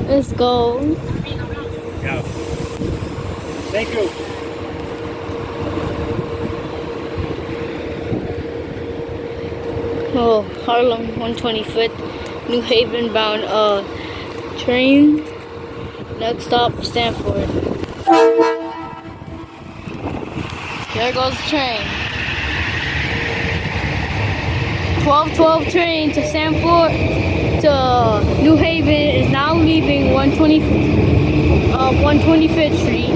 Let's go. Yeah. Thank you. Oh, Harlem 125th, New Haven bound train. Next stop, Stanford. There goes the train. 1212 train to Stanford to New Haven is now leaving 125th Street.